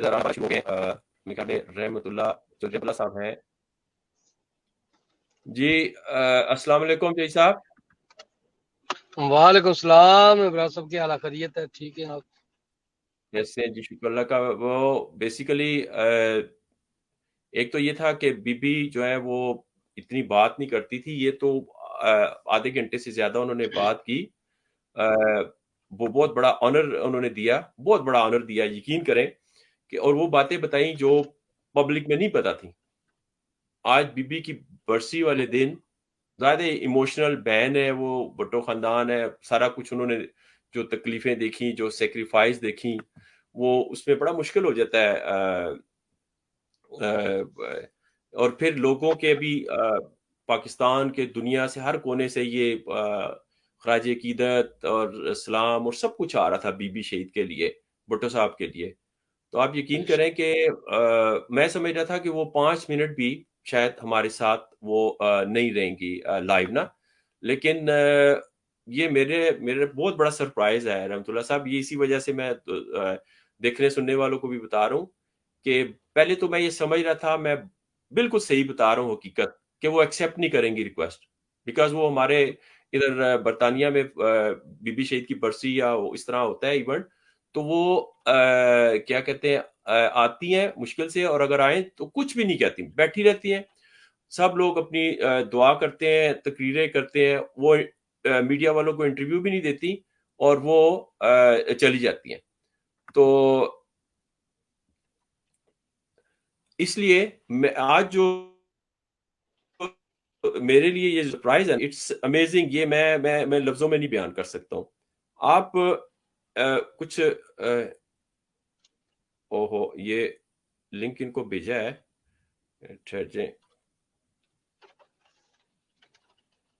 شروع ہو گئے. میرے خیال میں رحمت اللہ صاحب ہیں جی. السلام علیکم جی صاحب. وعلیکم السلام ابراہیم صاحب کی حال خیریت ہے؟ ٹھیک ہے آپ؟ جیسے جی شکر اللہ کا. وہ بیسیکلی ایک تو یہ تھا کہ بی بی جو ہے وہ اتنی بات نہیں کرتی تھی. یہ تو آدھے گھنٹے سے زیادہ انہوں نے بات کی. وہ بہت بڑا آنر انہوں نے دیا, بہت بڑا آنر دیا, یقین کریں کہ. اور وہ باتیں بتائیں جو پبلک میں نہیں پتا تھی. آج بی بی کی برسی والے دن زیادہ ایموشنل بہن ہے, وہ بھٹو خاندان ہے, سارا کچھ انہوں نے جو تکلیفیں دیکھی, جو سیکریفائز دیکھی, وہ اس میں بڑا مشکل ہو جاتا ہے. اور پھر لوگوں کے بھی پاکستان کے دنیا سے ہر کونے سے یہ خراج عقیدت اور سلام اور سب کچھ آ رہا تھا بی بی شہید کے لیے, بھٹو صاحب کے لیے. تو آپ یقین کریں کہ میں سمجھ رہا تھا کہ وہ 5 منٹ بھی شاید ہمارے ساتھ وہ نہیں رہیں گی لائیو نا. لیکن یہ میرے بہت بڑا سرپرائز ہے رحمت اللہ صاحب. یہ اسی وجہ سے میں دیکھنے سننے والوں کو بھی بتا رہا ہوں کہ پہلے تو میں یہ سمجھ رہا تھا, میں بالکل صحیح بتا رہا ہوں حقیقت, کہ وہ ایکسیپٹ نہیں کریں گی ریکویسٹ. بیکاز وہ ہمارے ادھر برطانیہ میں بی بی شہید کی برسی یا اس طرح ہوتا ہے ایونٹ, تو وہ کیا کہتے ہیں آتی ہیں مشکل سے, اور اگر آئیں تو کچھ بھی نہیں کہتی, بیٹھی رہتی ہیں. سب لوگ اپنی دعا کرتے ہیں, تقریریں کرتے ہیں, وہ میڈیا والوں کو انٹرویو بھی نہیں دیتی اور وہ چلی جاتی ہیں. تو اس لیے میں آج جو میرے لیے یہ سرپرائز ہے, اٹس امیزنگ. یہ میں لفظوں میں نہیں بیان کر سکتا ہوں. آپ کچھ اوہو یہ لنک ان کو بھیجا ہے, ٹھہر جائیں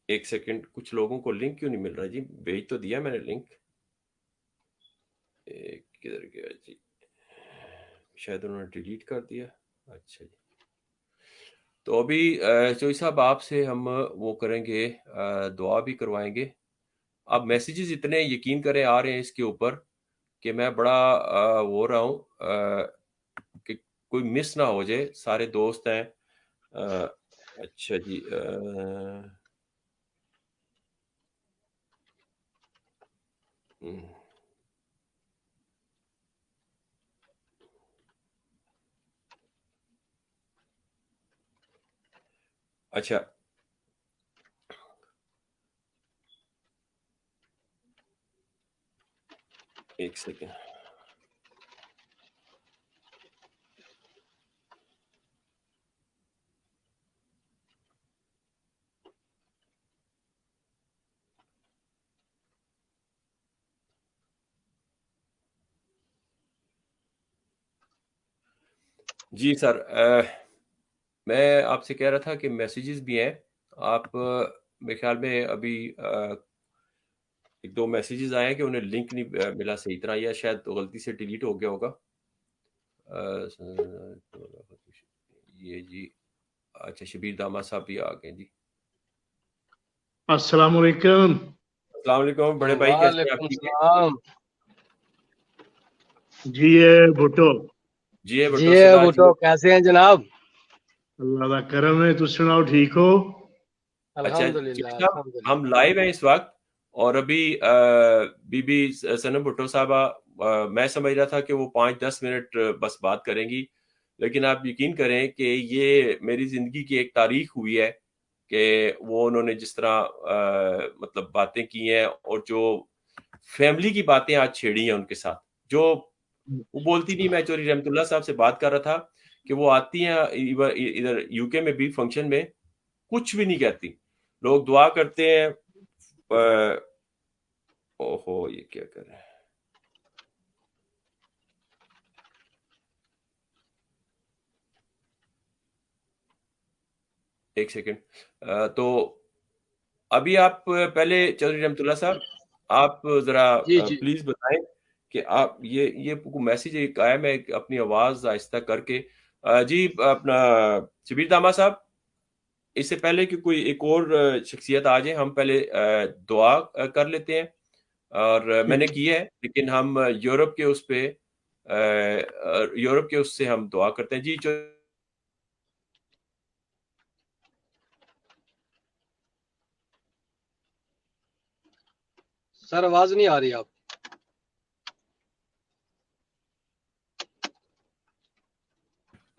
ایک سیکنڈ. کچھ لوگوں کو لنک کیوں نہیں مل رہا جی؟ بھیج تو دیا میں نے لنک, کدھر گیا جی؟ شاید انہوں نے ڈیلیٹ کر دیا. اچھا جی. تو ابھی چوئی صاحب آپ سے ہم وہ کریں گے, دعا بھی کروائیں گے. اب میسیجز اتنے یقین کریں آ رہے ہیں اس کے اوپر کہ میں بڑا ہو رہا ہوں کہ کوئی مس نہ ہو جائے. سارے دوست ہیں. اچھا جی. اچھا ایک سیکنڈ. جی سر, میں آپ سے کہہ رہا تھا کہ میسیجز بھی ہیں. آپ میرے خیال میں ابھی ایک دو میسیجز آئے ہیں کہ انہیں لنک نہیں ملا صحیح طرح, یا شاید غلطی سے ڈیلیٹ ہو گیا ہوگا. یہ جی اچھا, شبیر داما صاحب بھی آ گئے جی. السلام علیکم. السلام علیکم بڑے بھائی, کیسے ہیں آپ؟ وعلیکم ٹھیک ہے السلام. جی بھٹو. جی جی بھٹو صدا جی. بھٹو کیسے ہیں جناب؟ اللہ کا کرم ہے, تم سناؤ ٹھیک ہو؟ اچھا الحمدللہ جی صاحب, الحمدللہ. ہم لائیو ہیں اس وقت, اور ابھی بی بی صنم بھٹو صاحبہ میں سمجھ رہا تھا کہ وہ 5-10 منٹ بس بات کریں گی, لیکن آپ یقین کریں کہ یہ میری زندگی کی ایک تاریخ ہوئی ہے کہ وہ انہوں نے جس طرح مطلب باتیں کی ہیں, اور جو فیملی کی باتیں آج چھیڑی ہیں ان کے ساتھ, جو وہ بولتی نہیں. میں چوری رحمت اللہ صاحب سے بات کر رہا تھا کہ وہ آتی ہیں ادھر یو کے میں بھی فنکشن میں, کچھ بھی نہیں کہتی, لوگ دعا کرتے ہیں. اوہو یہ کیا کر رہے ہیں؟ ایک سیکنڈ. تو ابھی آپ پہلے چودھری رحمت اللہ صاحب, آپ ذرا جی جی پلیز بتائیں کہ آپ یہ میسیج ایک آیا, میں اپنی آواز آہستہ کر کے جی اپنا شبیر داما صاحب, اس سے پہلے کہ کوئی ایک اور شخصیت آ جائے, ہم پہلے دعا کر لیتے ہیں. اور میں نے کی ہے, لیکن ہم یورپ کے اس پہ یورپ کے اس سے ہم دعا کرتے ہیں. جی سر آواز نہیں آ رہی آپ.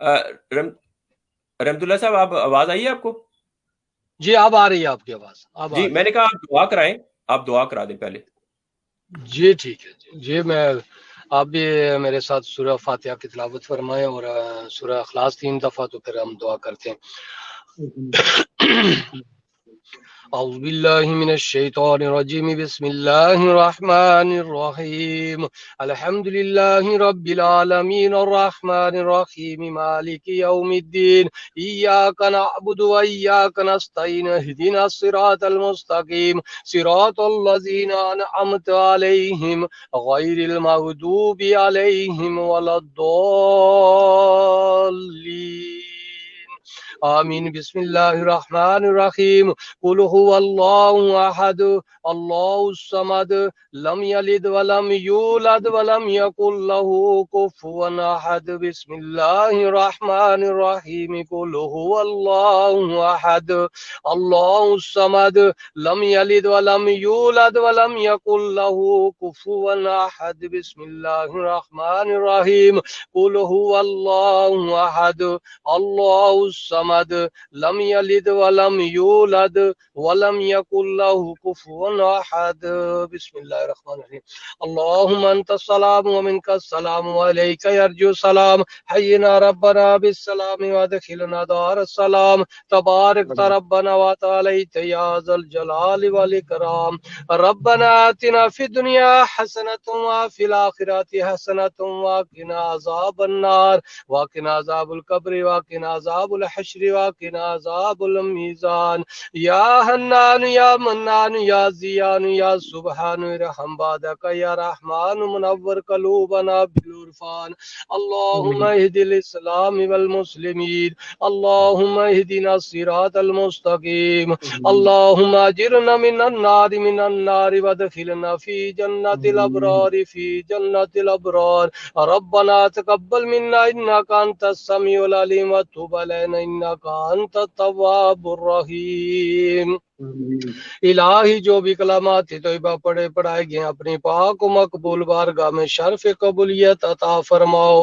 رحمت اللہ صاحب، آپ آواز آئی ہے آپ کو؟ جی اب آ رہی ہے آپ کی آواز. اب جی میں نے کہا آپ دعا کرائیں، آپ دعا کرا دیں پہلے. جی ٹھیک ہے. جی میں آپ بھی میرے ساتھ سورہ فاتحہ کی تلاوت فرمائیں اور سورہ اخلاص 3 دفعہ، تو پھر ہم دعا کرتے ہیں. اعوذ باللہ من الشیطان الرجیم، بسم اللہ الرحمن الرحیم. الحمد للہ رب العالمین الرحمن الرحیم مالک یوم الدین. ایاک نعبد و ایاک نستعین، اہدنا الصراط المستقیم صراط الذین انعمت علیہم غیر المغضوب علیہم ولا الضالین. آمین. بسم اللہ الرحمن الرحیم. قل هو اللہ احد اللہ الصمد لم یلد ولم یولد ولم یکن له کفوا احد. بسم اللہ الرحمن الرحیم. قل هو اللہ احد اللہ الصمد لم یلد ولم یولد ولم یکن له کفوا احد. بسم اللہ الرحمن الرحیم. قل هو اللہ احد اللہ الصمد لم یلد ولم یولد ولم یکن له کفوا احد. بسم اللہ الرحمن الرحیم. اللهم انت السلام ومنك السلام وعليك يرجو السلام. حينا ربنا بالسلام وادخلنا دار السلام. تبارك ربنا وتعاليت يا ذا الجلال والاكرام. ربنا آتنا في الدنيا حسنة وفي الآخرة حسنة وقنا عذاب النار وقنا عذاب القبر وقنا عذاب الحشر وقنا عذاب الميزان. یا حنان یا منان یا زیان یا سبحان ارحم بادک یا رحمان منور قلوبنا بالعرفان. اللهم اهد الاسلام والمسلمين. اللهم اهدنا الصراط المستقيم. اللهم اجرنا من النار وادخلنا في جنة الابرار في جنة الابرار. ربنا تقبل منا انك انت السميع العليم وتب علينا انك انت التواب الرحیم. الہی جو بھی کلمات طیبہ پڑھے پڑھائے گئے اپنی پاک و مقبول بارگاہ میں شرف قبولیت عطا فرماؤ.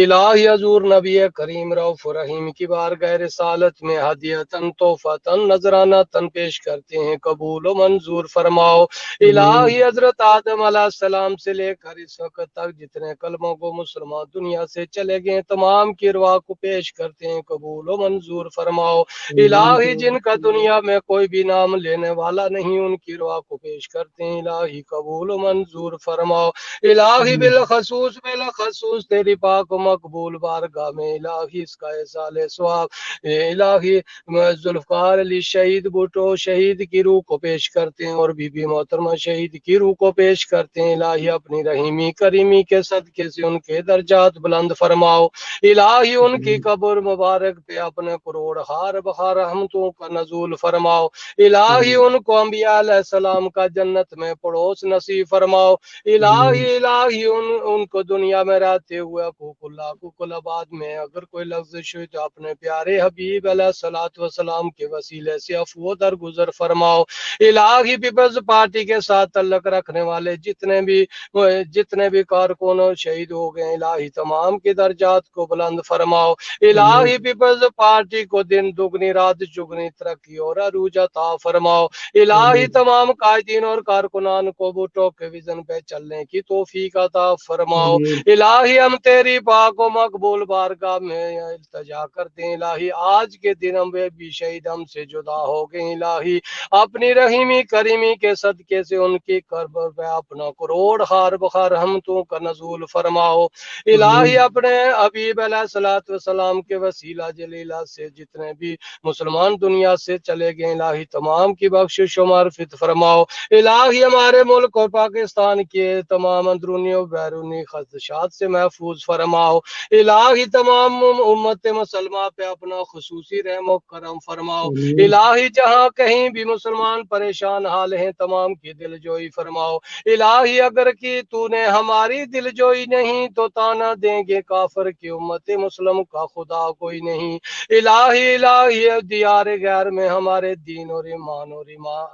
الہی حضور نبی کریم رؤوف رحیم کی بارگاہ رسالت میں ہدیتاً تحفۃً نذرانۃً پیش کرتے ہیں، قبول و منظور فرماؤ. الہی حضرت آدم علیہ السلام سے لے کر اس وقت تک جتنے کلموں کو مسلمان دنیا سے چلے گئے تمام کی ارواح کو پیش کرتے ہیں، قبول و منظور فرماؤ. الہی جن کا دنیا میں کوئی بھی نام لینے والا نہیں ان کی ارواح کو پیش کرتے ہیں، الہی قبول و منظور فرماؤ. الہی بالخصوص تیری پاک و مقبول بارگاہ میں الہی اس کا احسال ثواب الہی ذوالفقار علی شہید بھٹو شہید کی روح کو پیش کرتے ہیں اور بی بی محترمہ شہید کی روح کو پیش کرتے ہیں. الہی اپنی رحیمی کریمی کے صدقے سے ان کے درجات بلند فرماؤ. الہی ان کی قبر مبارک پہ اپنے کروڑ ہار بخار رحمتوں کا نزول فرماؤ. الہی ان کو انبیاء علیہ السلام کا جنت میں پڑوس نصیب فرماؤ. الہی ان کو دنیا میں رہتے ہوئے حقوق العباد میں اگر کوئی لفظ ہوئی تو اپنے پیارے حبیب علیہ الصلوۃ والسلام کے وسیلے سے عفو درگزر فرماؤ. الہی پیپلز پارٹی کے ساتھ تعلق رکھنے والے جتنے بھی کارکن شہید ہو گئے الہی تمام کے درجات کو بلند فرماؤ. الہی پیپلز پارٹی کو دن دگنی رات چگنی ترقی اور عروج عطا فرماؤ. الہی تمام قائدین اور کارکنان کو بھٹو کے وژن پہ چلنے کی توفیق عطا فرماؤ. الہی ہم تیری پاک و مقبول بارگاہ میں التجا کرتے ہیں. الہی آج کے دن ہم بھی شہید ہم سے جدا ہو گئے. الہی اپنی رحیمی کریمی کے صدقے سے ان کی قبر پہ اپنا کروڑ ہار بخار رحمتوں کا نزول فرماؤ. الہی اپنے حبیب علیہ الصلوۃ والسلام کے وسیلہ جلیلہ سے جتنے بھی مسلمان دنیا سے چلے گئے الہی تمام کی بخشش و معرفت فرماؤ الہی ہمارے ملک اور پاکستان کے تمام اندرونی اور بیرونی خدشات سے محفوظ فرماؤ الہی تمام امت مسلمہ پہ اپنا خصوصی رحم و کرم فرماؤ آمین الہی جہاں کہیں بھی مسلمان پریشان حال ہیں تمام کی دل جوئی فرماؤ الہی اگر کی تو نے ہماری دل جوئی نہیں تو تانا دیں گے کافر کی امت مسلم کا خدا کوئی نہیں الہی دیار غیر میں ہمارے دین اور ایمان اور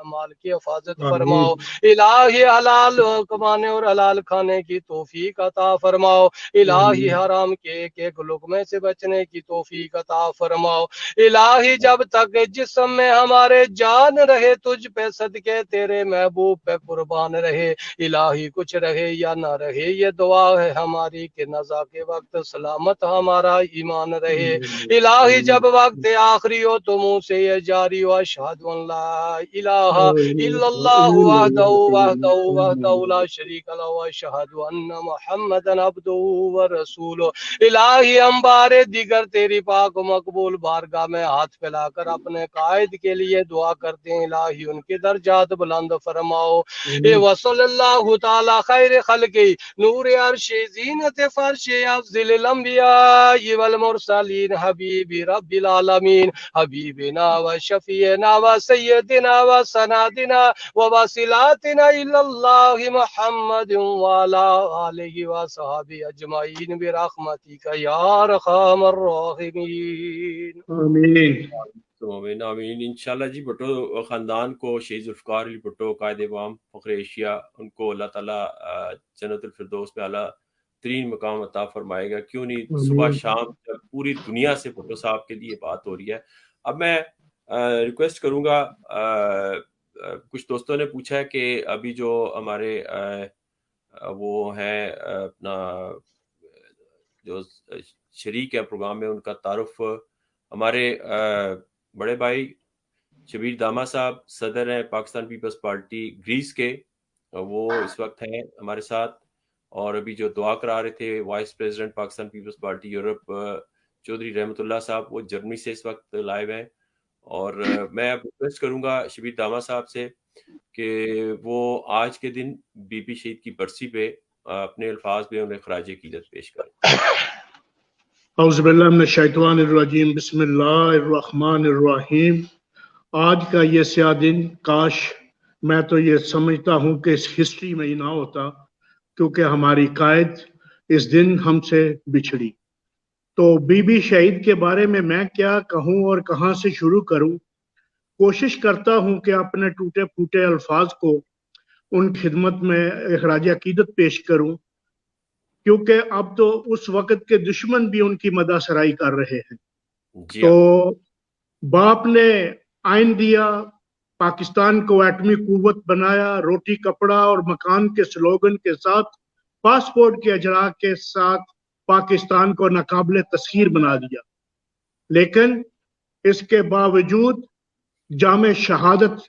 مال کی حفاظت فرماؤ آمین الہی حلال کمانے اور حلال کھانے کی توفیق عطا فرماؤ الہی آمین حرام کے ایک ایک لقمے سے بچنے کی توفیق عطا فرماؤ الہی جب تک جسم میں ہمارے جان رہے تجھ پہ صدقے تیرے محبوب پہ قربان رہے الہی کچھ رہے یا نہ رہے یہ دعا ہے ہماری کہ نزا کے وقت سلامت ہمارا ایمان رہے الہی جب وقت آخری ہو تو منہ سے یہ جاری ہو اشہد ان لا الہ الا اللہ وحدہ لا شریک لہ واشہد ان محمدا عبدہ ورسولہ الہی ہم بارے دیگر تیری پاک و مقبول بارگاہ میں ہاتھ پھیلا کر اپنے قائد کے لیے دعا کرتے ہیں الہی ان کے درجات بلند فرماؤ وصلی اللہ تعالی خیر خلقی نور عرش زینت فرش افضل الانبیاء والمرسلین حبیب رب العالمین حبیبنا و شفیعنا و سیدنا و سندنا و وسیلاتنا اللہ محمد وعلی آلہ و صحابہ اجمعین برحمتک یا ارحم الراحمین آمین آمین آمین انشاءاللہ جی بھٹو خاندان کو شہید ذوالفقار علی بھٹو قائد عوام فخر ایشیا ان کو اللہ تعالیٰ جنت الفردوس میں اعلیٰ ترین مقام عطا فرمائے گا کیوں نہیں صبح آمین شام جب پوری دنیا سے بھٹو صاحب کے لیے بات ہو رہی ہے اب میں ریکویسٹ کروں گا کچھ دوستوں نے پوچھا ہے کہ ابھی جو ہمارے وہ ہیں اپنا جو شریک ہے پروگرام میں ان کا تعارف ہمارے بڑے بھائی شبیر داما صاحب صدر ہیں پاکستان پیپلز پارٹی گریس کے وہ اس وقت ہیں ہمارے ساتھ اور ابھی جو دعا کرا رہے تھے وائس پریزیڈنٹ پاکستان پیپلز پارٹی یورپ چودھری رحمت اللہ صاحب وہ جرمنی سے اس وقت لائیو ہیں اور میں ریکویسٹ کروں گا شبیر داما صاحب سے کہ وہ آج کے دن بی بی شہید کی برسی پہ اپنے الفاظ میں انہیں خراج عقیدت پیش کریں اعوذ باللہ من الشیطان الرجیم بسم اللہ الرحمن الرحیم آج کا یہ سیاہ دن کاش میں تو یہ سمجھتا ہوں کہ اس ہسٹری میں ہی نہ ہوتا کیونکہ ہماری قائد اس دن ہم سے بچھڑی تو بی بی شہید کے بارے میں کیا کہوں اور کہاں سے شروع کروں کوشش کرتا ہوں کہ اپنے ٹوٹے پھوٹے الفاظ کو ان خدمت میں خراج عقیدت پیش کروں کیونکہ اب تو اس وقت کے دشمن بھی ان کی مدح سرائی کر رہے ہیں جی تو باپ نے آئین دیا پاکستان کو ایٹمی قوت بنایا روٹی کپڑا اور مکان کے سلوگن کے ساتھ پاسپورٹ کے اجراء کے ساتھ پاکستان کو ناقابل تسخیر بنا دیا لیکن اس کے باوجود جام شہادت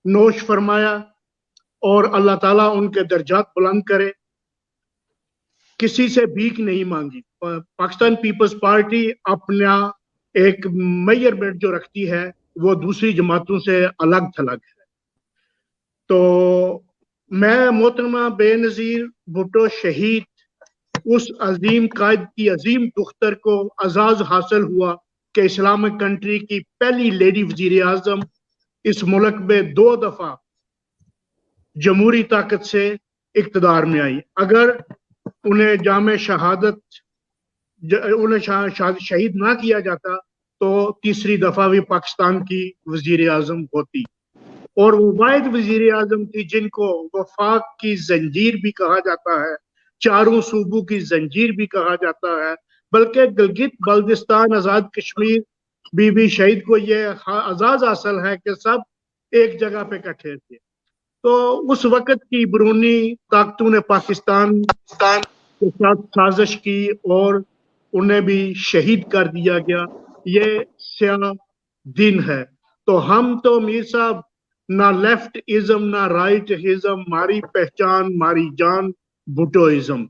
نوش فرمایا اور اللہ تعالیٰ ان کے درجات بلند کرے کسی سے بھیک نہیں مانگی پاکستان پیپلز پارٹی اپنا ایک میجرمنٹ جو رکھتی ہے وہ دوسری جماعتوں سے الگ تھلگ ہے تو میں محترمہ بے نظیر بھٹو شہید اس عظیم قائد کی عظیم دختر کو اعزاز حاصل ہوا کہ اسلامک کنٹری کی پہلی لیڈی وزیر اعظم اس ملک میں 2 دفعہ جمہوری طاقت سے اقتدار میں آئی اگر انہیں جام شہادت شہید نہ کیا جاتا تو تیسری دفعہ بھی پاکستان کی وزیر اعظم ہوتی اور وہ واحد وزیر اعظم تھی جن کو وفاق کی زنجیر بھی کہا جاتا ہے 4 صوبوں کی زنجیر بھی کہا جاتا ہے بلکہ گلگت بلتستان آزاد کشمیر بی بی شہید کو یہ اعزاز حاصل ہے کہ سب ایک جگہ پہ اکٹھے تھے تو اس وقت کی بیرونی طاقتوں نے پاکستان کے ساتھ سازش کی اور انہیں بھی شہید کر دیا گیا یہ سیاہ دن ہے تو ہم تو میر صاحب نہ لیفٹ ازم نہ رائٹ ازم ہماری پہچان ہماری جان بھٹوازم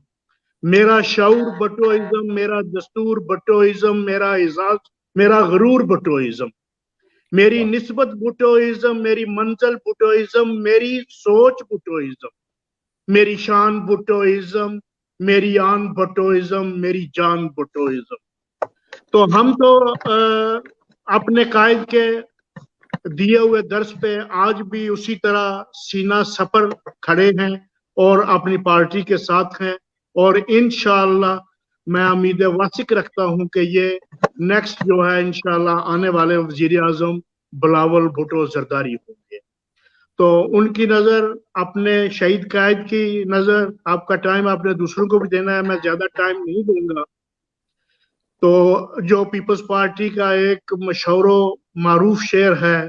میرا شعور بھٹوازم میرا دستور بھٹوازم میرا اعزاز میرا غرور بھٹوازم میری نسبت بھٹوازم، میری منزل بھٹوازم، میری سوچ بھٹوازم، میری شان بھٹوازم، میری آن بھٹوازم، میری جان بھٹوازم. تو ہم تو اپنے قائد کے دیے ہوئے درس پہ آج بھی اسی طرح سینہ سپر کھڑے ہیں اور اپنی پارٹی کے ساتھ ہیں، اور انشاءاللہ میں امید واثق رکھتا ہوں کہ یہ نیکسٹ جو ہے انشاءاللہ آنے والے وزیر اعظم بلاول بھٹو زرداری ہوں گے. تو ان کی نظر، اپنے شہید قائد کی نظر، آپ کا ٹائم آپ نے دوسروں کو بھی دینا ہے، میں زیادہ ٹائم نہیں دوں گا. تو جو پیپلز پارٹی کا ایک مشہور و معروف شعر ہے،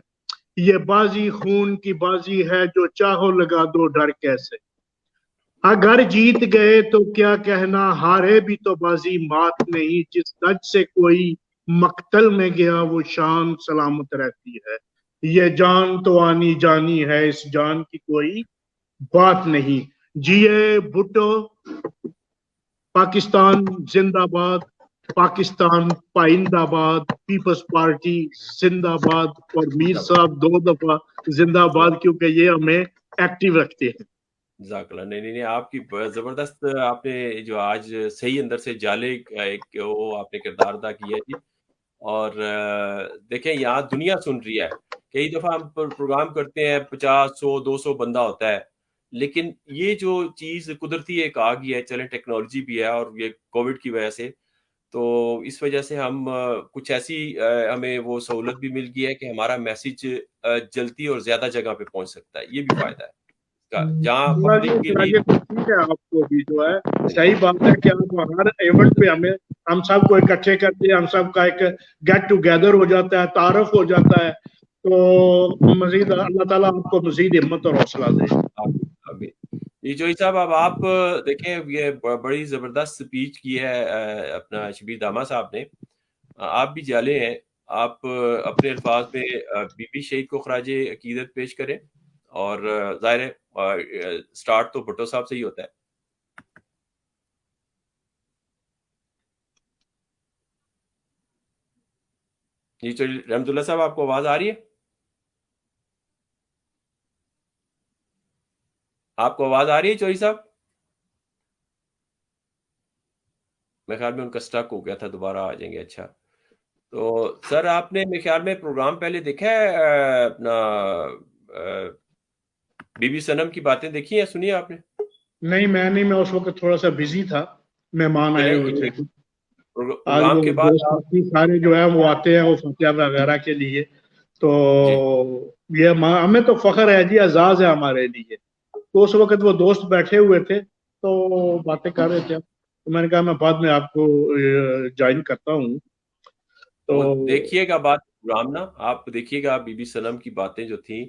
یہ بازی خون کی بازی ہے جو چاہو لگا دو ڈر کیسے. اگر جیت گئے تو کیا کہنا، ہارے بھی تو بازی مات نہیں. جس دج سے کوئی مقتل میں گیا وہ شان سلامت رہتی ہے. یہ جان تو آنی جانی ہے، اس جان کی کوئی بات نہیں. جیے بھٹو، پاکستان زندہ باد، پاکستان پائندہ باد، پیپلز پارٹی زندہ باد، اور میر صاحب 2 دفعہ زندہ باد، کیونکہ یہ ہمیں ایکٹیو رکھتے ہیں. جزاک اللہ. نہیں نہیں نہیں، آپ کی زبردست، آپ نے جو آج صحیح اندر سے جالے ایک وہ آپ نے کردار ادا کیا ہے جی. اور دیکھیں یہاں دنیا سن رہی ہے. کئی دفعہ ہم پروگرام کرتے ہیں 50 100 200 بندہ ہوتا ہے، لیکن یہ جو چیز قدرتی ایک آ گئی ہے، چلیں ٹیکنالوجی بھی ہے اور یہ کووڈ کی وجہ سے، تو اس وجہ سے ہم کچھ ایسی ہمیں وہ سہولت بھی مل گئی ہے کہ ہمارا میسج جلدی اور زیادہ جگہ پہ پہنچ سکتا ہے. یہ بھی فائدہ ہے اس کا، جہاں پبلک کے لیے. ٹھیک ہے، آپ کو بھی جو ہے صحیح بات ہے کہ آپ ہر ایونٹ پہ ہم سب کو اکٹھے کرتے ہیں، ہم سب کا ایک گیٹ ٹوگیدر ہو جاتا ہے، تعارف ہو جاتا ہے. تو مزید اللہ تعالیٰ آپ کو مزید ہمت اور حوصلہ دے. آمین. جی جوئی صاحب، اب آپ دیکھیں یہ بڑی زبردست سپیچ کی ہے اپنا شبیر دامہ صاحب نے. آپ بھی جالے ہیں، آپ اپنے الفاظ میں بی بی شہید کو خراج عقیدت پیش کریں، اور ظاہر ہے سٹارٹ تو بھٹو صاحب سے ہی ہوتا ہے. جی چلیے، رحمت اللہ صاحب آپ کو آواز آ رہی ہے؟ آپ کو آواز آ رہی ہے چوہی صاحب؟ میرے خیال میں ان کا سٹک ہو گیا تھا، دوبارہ آ جائیں گے. اچھا، تو سر آپ نے میرے خیال میں پروگرام پہلے دیکھا ہے اپنا بی بی صنم کی باتیں دیکھی ہیں، سنی آپ نے؟ نہیں میں اس وقت تھوڑا سا بزی تھا، مہمان آئے ہوئے تھے. آج پروگرام وہ کے بعد دوست ساتھی سارے جو ہے وہ آتے ہیں وہ فاتحہ وغیرہ کے لیے. تو یہ ہمیں تو فخر ہے جی، اعزاز ہے ہمارے لیے. تو اس وقت وہ دوست بیٹھے ہوئے تھے تو باتیں کر رہے تھے، تو میں نے کہا میں بعد میں آپ کو جوائن کرتا ہوں. تو دیکھیے گا بات پروگرام نا، آپ دیکھیے گا بی بی صنم کی باتیں جو تھیں.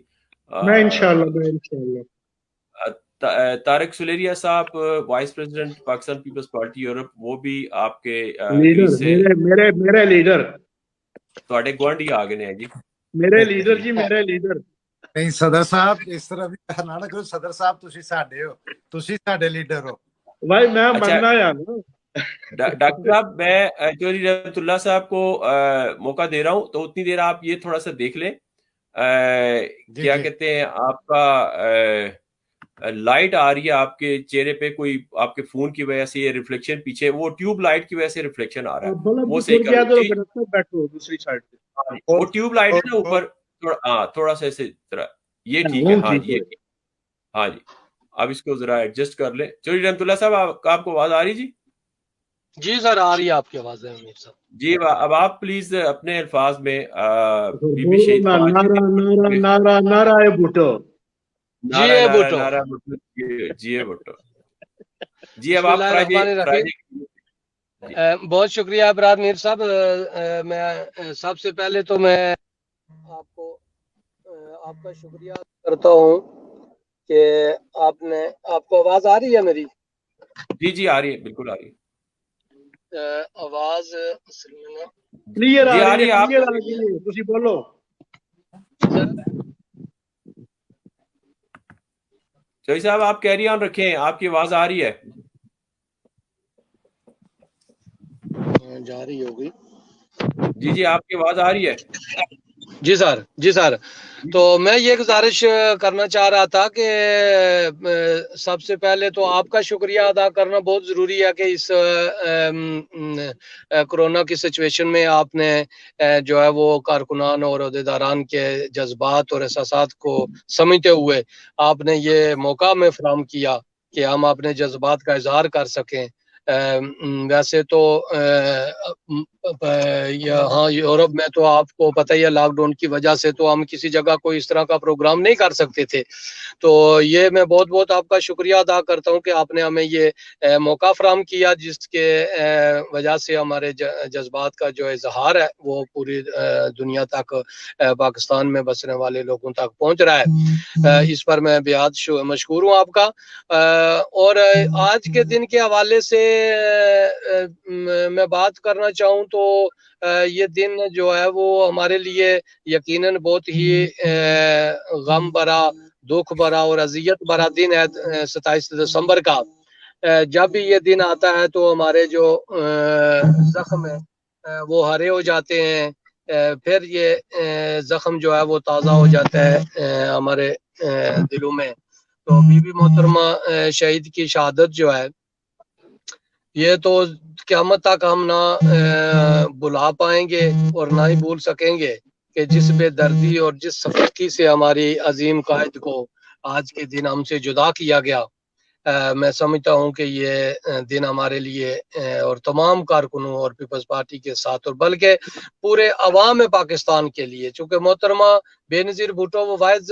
میں انشاءاللہ طارق سلیریہ صاحب، وائس پریزیڈنٹ پاکستان پیپلز پارٹی یورپ، وہ بھی آپ کے لیڈر، میرے لیڈر، تواڈے گوانڈی آ گئے ہیں جی. میرے لیڈر جی، میرے لیڈر. نہیں صدر صاحب اس طرح بھی کہنا نہ کرو. صدر صاحب تسی ساڈے ہو، تسی ساڈے لیڈر ہو. بھائی میں اچھا مننا یا نا. ڈاکٹر صاحب، میں چوہدری رحمت اللہ صاحب کو موقع دے رہا ہوں، تو اتنی دیر آپ یہ تھوڑا سا دیکھ لیں. کیا کہتے ہیں، آپ کا لائٹ آ رہی ہے آپ کے چہرے پہ، کوئی آپ کے فون کی وجہ سے یہ ریفلیکشن پیچھے، وہ ٹیوب لائٹ کی وجہ سے ریفلیکشن آ رہا ہے، وہ صحیح کر لیں جی. بیٹھو دوسری سائڈ پہ. وہ ٹیوب لائٹ ہے نا اوپر، تھوڑا سا ایسے طرح، یہ ٹھیک ہے. ہاں جی، یہ ہاں جی، اب اس کو ذرا ایڈجسٹ کر لیں. چوہدری رحمت اللہ صاحب، آپ کو آواز آ رہی جی؟ جی سر، آ رہی ہے آپ کی آواز ہے امیر صاحب. جی، اب آپ پلیز اپنے الفاظ میں بی بی شہید کو نعرہ بھٹو. جی اے بھٹو. نعرہ بھٹو، جی اے بھٹو. جی اب بسم آپ اللہ الرحمن الرحیم. بہت شکریہ ابرار میر صاحب. میں سب سے پہلے تو میں آپ کا شکریہ کرتا ہوں کہ آپ کو آواز آ رہی ہے میری؟ جی جی آ رہی ہے، بالکل آ رہی ہے آواز. کلیئر جی آ رہی ہے، آپ کلیئر آ رہی ہے، تسی بولو. چوہدری صاحب آپ کیری آن رکھیں، آپ کی آواز آ رہی ہے. جا رہی ہوگی. جی جی، آپ کی آواز آ رہی ہے. جی سر، جی سر، تو میں یہ گزارش کرنا چاہ رہا تھا کہ سب سے پہلے تو آپ کا شکریہ ادا کرنا بہت ضروری ہے کہ اس کرونا کی سچویشن میں آپ نے جو ہے وہ کارکنان اور عہدیداران کے جذبات اور احساسات کو سمجھتے ہوئے آپ نے یہ موقع میں فراہم کیا کہ ہم اپنے جذبات کا اظہار کر سکیں۔ ویسے تو ہاں یورپ میں تو آپ کو پتہ ہی ہے لاک ڈاؤن کی وجہ سے تو ہم کسی جگہ کوئی اس طرح کا پروگرام نہیں کر سکتے تھے، تو یہ میں بہت بہت آپ کا شکریہ ادا کرتا ہوں کہ آپ نے ہمیں یہ موقع فراہم کیا جس کے وجہ سے ہمارے جذبات کا جو اظہار ہے وہ پوری دنیا تک پاکستان میں بسنے والے لوگوں تک پہنچ رہا ہے۔ اس پر میں بہت مشکور ہوں آپ کا۔ اور آج کے دن کے حوالے سے میں بات کرنا چاہوں تو یہ دن جو ہے وہ ہمارے لیے یقیناً بہت ہی غم بھرا، دکھ بھرا اور اذیت بھرا دن ہے 27 دسمبر کا۔ جب بھی یہ دن آتا ہے تو ہمارے جو زخم ہے وہ ہرے ہو جاتے ہیں، پھر یہ زخم جو ہے وہ تازہ ہو جاتا ہے ہمارے دلوں میں۔ تو بی بی محترمہ شہید کی شہادت جو ہے یہ تو قیامت تک ہم نہ بھلا پائیں گے اور نہ ہی بھول سکیں گے کہ جس بے دردی اور جس سفاکی سے ہماری عظیم قائد کو آج کے دن ہم سے جدا کیا گیا، میں سمجھتا ہوں کہ یہ دن ہمارے لیے اور تمام کارکنوں اور پیپلز پارٹی کے ساتھ اور بلکہ پورے عوام پاکستان کے لیے، چونکہ محترمہ بے نظیر بھٹو وہ واحد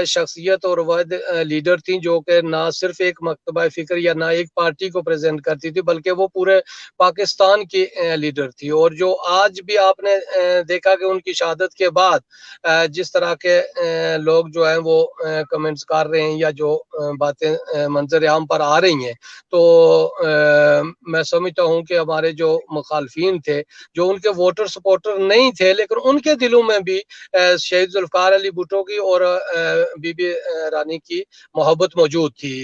شخصیت اور واحد لیڈر تھیں جو کہ نہ صرف ایک مکتبہ فکر یا نہ ایک پارٹی کو پریزنٹ کرتی تھی بلکہ وہ پورے پاکستان کی لیڈر تھی، اور جو آج بھی آپ نے دیکھا کہ ان کی شہادت کے بعد جس طرح کے لوگ جو ہیں وہ کمنٹس کر رہے ہیں یا جو باتیں منظر عام پر آ رہی ہیں، تو میں سمجھتا ہوں کہ ہمارے جو مخالفین تھے، جو ان کے ووٹر سپورٹر نہیں تھے، لیکن ان کے دلوں میں بھی شہید ذوالفقار علی بھٹو کی اور بی بی رانی کی محبت موجود تھی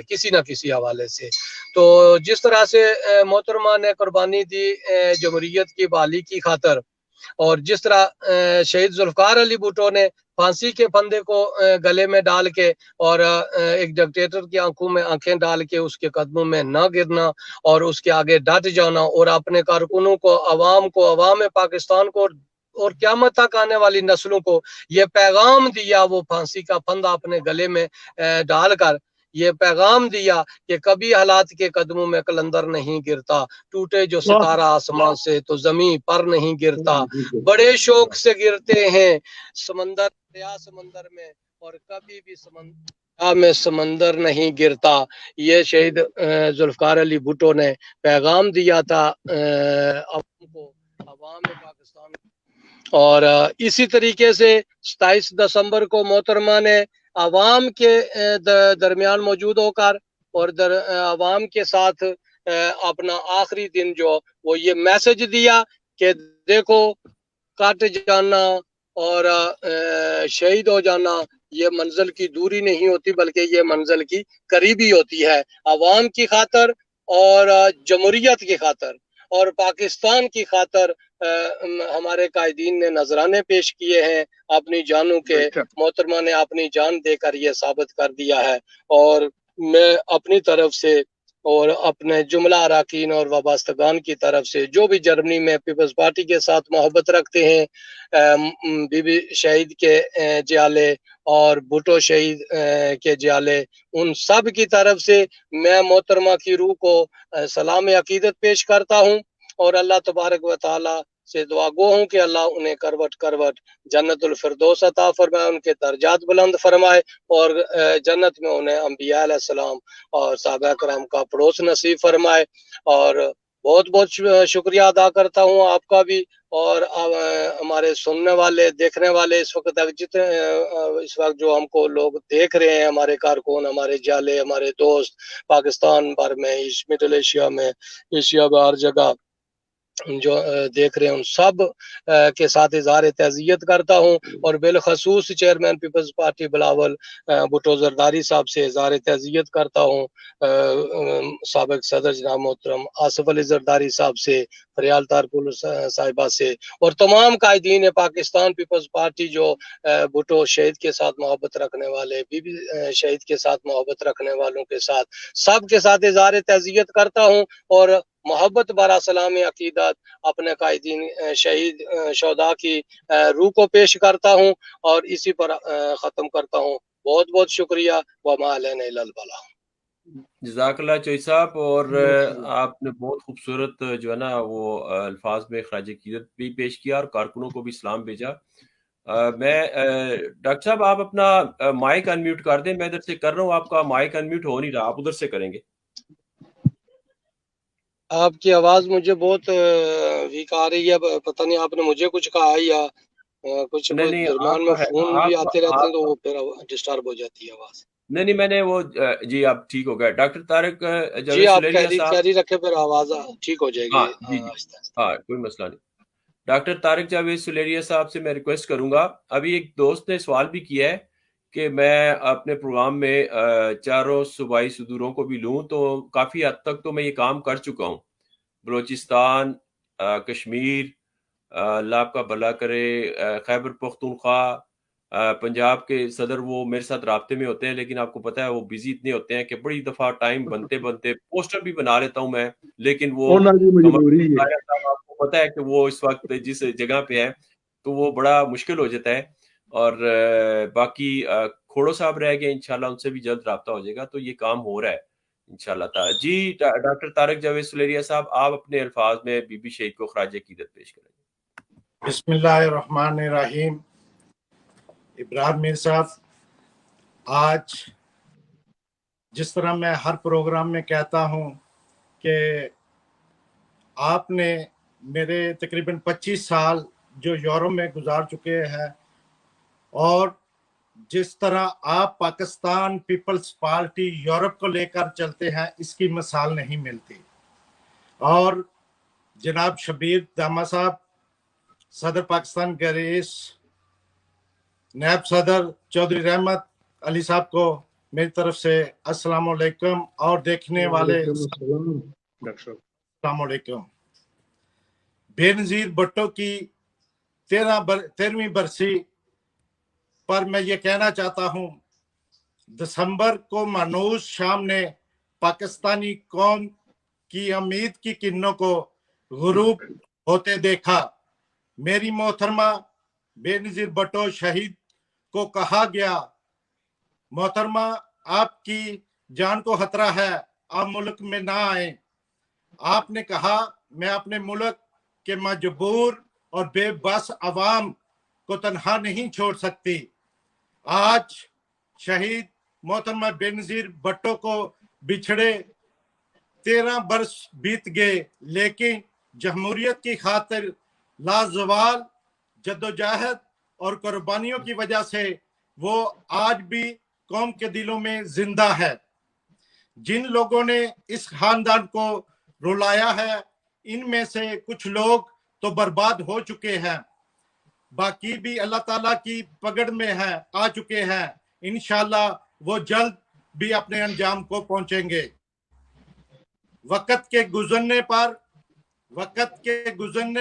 کسی نہ کسی حوالے سے۔ تو جس طرح سے محترمہ نے قربانی دی جمہوریت کی بحالی کی خاطر، اور جس طرح شہید ذوالفقار علی بھٹو نے پھانسی کے پھندے کو گلے میں ڈال کے اور ایک ڈکٹیٹر کی آنکھوں میں آنکھیں ڈال کے اس کے قدموں میں نہ گرنا اور اس کے آگے ڈٹ جانا اور اپنے کارکنوں کو، عوام پاکستان کو اور قیامت تک آنے والی نسلوں کو یہ پیغام دیا، وہ پھانسی کا پھندا اپنے گلے میں ڈال کر یہ پیغام دیا کہ کبھی حالات کے قدموں میں قلندر نہیں گرتا، ٹوٹے جو ستارہ آسمان سے تو زمین پر نہیں گرتا، بڑے شوق سے گرتے ہیں سمندر میں اور کبھی بھی سمندر نہیں گرتا۔ یہ شہید ذوالفقار علی بھٹو نے پیغام دیا تھا عوام پاکستان، اور اسی طریقے سے 27 دسمبر کو محترمہ نے عوام کے درمیان موجود ہو کر اور عوام کے ساتھ اپنا آخری دن جو وہ یہ میسج دیا کہ دیکھو کٹ جانا اور شہید ہو جانا یہ منزل کی دوری نہیں ہوتی بلکہ یہ منزل کی قریبی ہوتی ہے، عوام کی خاطر اور جمہوریت کی خاطر اور پاکستان کی خاطر ہمارے قائدین نے نذرانے پیش کیے ہیں اپنی جانوں کے۔ محترمہ نے اپنی جان دے کر یہ ثابت کر دیا ہے، اور میں اپنی طرف سے اور اپنے جملہ اراکین اور وابستگان کی طرف سے جو بھی جرمنی میں پیپلز پارٹی کے ساتھ محبت رکھتے ہیں، بی بی شہید کے جیالے اور بھٹو شہید کے جیالے، ان سب کی طرف سے میں محترمہ کی روح کو سلام عقیدت پیش کرتا ہوں اور اللہ تبارک و تعالی سے دعا گو ہوں کہ اللہ انہیں کروٹ کروٹ جنت الفردوس عطا فرمائے، ان کے درجات بلند فرمائے اور جنت میں انہیں انبیاء علیہ السلام اور صحابہ کرام کا پڑوس نصیب فرمائے۔ اور بہت بہت شکریہ ادا کرتا ہوں آپ کا بھی اور ہمارے سننے والے دیکھنے والے اس وقت جو ہم کو لوگ دیکھ رہے ہیں، ہمارے کارکن، ہمارے جالے، ہمارے دوست پاکستان بھر میں، مڈل ایشیا میں، ایشیا میں ہر جگہ جو دیکھ رہے ہیں ان سب کے ساتھ اظہار تعزیت کرتا ہوں، اور بالخصوص چیئرمین پیپلز پارٹی بلاول بھٹو زرداری صاحب سے اظہار تعزیت کرتا ہوں، سابق صدر جناب محترم آصف علی زرداری صاحب سے، فریال تارپور صاحبہ سے، اور تمام قائدین پاکستان پیپلز پارٹی جو بھٹو شہید کے ساتھ محبت رکھنے والے، بی بی شہید کے ساتھ محبت رکھنے والوں کے ساتھ، سب کے ساتھ اظہار تعزیت کرتا ہوں، اور محبت برا سلام عقیدت اپنے قائدین شہید شہداء کی روح کو پیش کرتا ہوں، اور اسی پر ختم کرتا ہوں۔ بہت بہت شکریہ، وما علینا الا البلاغ۔ جزاک اللہ چوئی صاحب، اور آپ نے بہت خوبصورت جو ہے نا وہ الفاظ میں خراج عقیدت بھی پیش کیا اور کارکنوں کو بھی سلام بھیجا۔ میں ڈاکٹر صاحب آپ اپنا مائک انمیوٹ کر دیں، میں ادھر سے کر رہا ہوں، آپ کا مائک انمیوٹ ہو نہیں رہا، آپ ادھر سے کریں گے۔ آپ کی آواز مجھے بہت ویک آ رہی ہے، پتہ نہیں آپ نے مجھے کچھ کہا یا کچھ نہیں درمیان میں فون بھی آتے رہتے ہیں تو آپ وہ پھر ڈسٹرب ہو جاتی ہے آواز۔ نہیں میں نے وہ جی آپ ٹھیک ہو گیا۔ ڈاکٹر طارق جی جاوید آپ سلیریہ صاحب، کیری رکھے، پھر آواز ٹھیک ہو جائے گی ہاں جی آہستہ آہستہ۔ ہاں کوئی مسئلہ نہیں۔ ڈاکٹر طارق جاوید سلیریہ صاحب سے میں ریکویسٹ کروں گا، ابھی ایک دوست نے سوال بھی کیا ہے کہ میں اپنے پروگرام میں چاروں صوبائی صدوروں کو بھی لوں، تو کافی حد تک تو میں یہ کام کر چکا ہوں۔ بلوچستان، کشمیر، اللہ آپ کا بھلا کرے، خیبر پختونخوا، پنجاب کے صدر وہ میرے ساتھ رابطے میں ہوتے ہیں، لیکن آپ کو پتہ ہے وہ بزی اتنے ہوتے ہیں کہ بڑی دفعہ ٹائم بنتے پوسٹر بھی بنا لیتا ہوں میں، لیکن وہ آپ کو پتہ ہے کہ وہ اس وقت جس جگہ پہ ہے تو وہ بڑا مشکل ہو جاتا ہے۔ اور باقی کھوڑو صاحب رہ گئے، انشاءاللہ ان سے بھی جلد رابطہ ہو جائے گا، تو یہ کام ہو رہا ہے انشاءاللہ تعالی۔ جی ڈاکٹر طارق جاوید سلیریہ صاحب، آپ اپنے الفاظ میں بی بی شہید کو خراج عقیدت پیش کریں۔ بسم اللہ الرحمن الرحیم۔ ابراہیم میر صاحب، آج جس طرح میں ہر پروگرام میں کہتا ہوں کہ آپ نے میرے تقریباً 25 سال جو یورپ میں گزار چکے ہیں، اور جس طرح آپ پاکستان پیپلز پارٹی یورپ کو لے کر چلتے ہیں، اس کی مثال نہیں ملتی۔ اور جناب شبیر دامہ صاحب، صدر پاکستان گریس، نائب صدر چودھری رحمت علی صاحب کو میری طرف سے السلام علیکم، اور دیکھنے والے السلام علیکم۔ بے نظیر بھٹو کی 13ویں برسی پر میں یہ کہنا چاہتا ہوں، دسمبر کو مانوس شام نے پاکستانی قوم کی امید کی کرنوں کو غروب ہوتے دیکھا۔ میری محترمہ بے نظیر بھٹو شہید کو کہا گیا، محترمہ آپ کی جان کو خطرہ ہے، آپ ملک میں نہ آئیں۔ آپ نے کہا، میں اپنے ملک کے مجبور اور بے بس عوام کو تنہا نہیں چھوڑ سکتی۔ آج شہید محترمہ بے نظیر بھٹو کو بچھڑے 13 برس بیت گئے، لیکن جمہوریت کی خاطر لازوال جدوجہد اور قربانیوں کی وجہ سے وہ آج بھی قوم کے دلوں میں زندہ ہے۔ جن لوگوں نے اس خاندان کو رلایا ہے، ان میں سے کچھ لوگ تو برباد ہو چکے ہیں، باقی بھی اللہ تعالیٰ کی پکڑ میں ہیں، آ چکے ہیں۔ انشاءاللہ وہ جلد بھی اپنے انجام کو پہنچیں گے۔ وقت کے گزرنے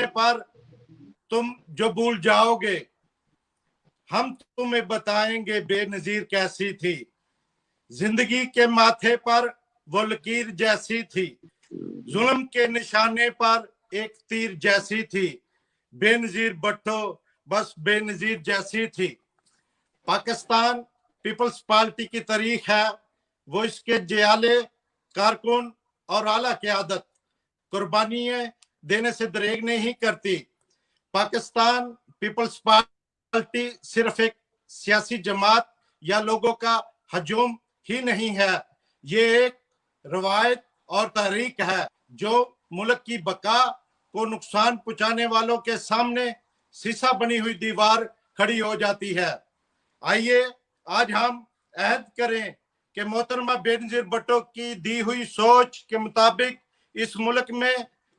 پر تم جو بھول جاؤ گے، ہم تمہیں بتائیں گے بے نظیر کیسی تھی۔ زندگی کے ماتھے پر وہ لکیر جیسی تھی، ظلم کے نشانے پر ایک تیر جیسی تھی۔ بے نظیر بھٹو بس بے نظیر جیسی تھی۔ پاکستان پیپلز پارٹی کی تاریخ ہے، وہ اس کے جیالے کارکن اور اعلیٰ قیادت قربانیاں دینے سے دریغ نہیں کرتی۔ پاکستان پیپلز پارٹی صرف ایک سیاسی جماعت یا لوگوں کا ہجوم ہی نہیں ہے، یہ ایک روایت اور تحریک ہے جو ملک کی بقا کو نقصان پہنچانے والوں کے سامنے سیسا بنی ہوئی دیوار کھڑی ہو جاتی ہے۔ آئیے آج ہم عہد کریں کہ محترمہ بے نظیر بھٹو کی دی ہوئی سوچ کے مطابق اس ملک میں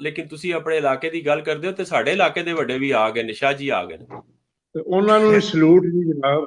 ਲੇਕਿਨ ਤੁਸੀਂ ਆਪਣੇ ਇਲਾਕੇ ਦੀ ਗੱਲ ਕਰਦੇ ਹੋ ਤੇ ਸਾਡੇ ਇਲਾਕੇ ਦੇ ਵੱਡੇ ਵੀ ਆ ਗਏ ਨੇ, ਸ਼ਾਹ ਜੀ ਆ ਗਏ ਨੇ, ਉਹਨਾਂ ਨੂੰ ਸਲੂਟ ਜੀ ਜਨਾਬ।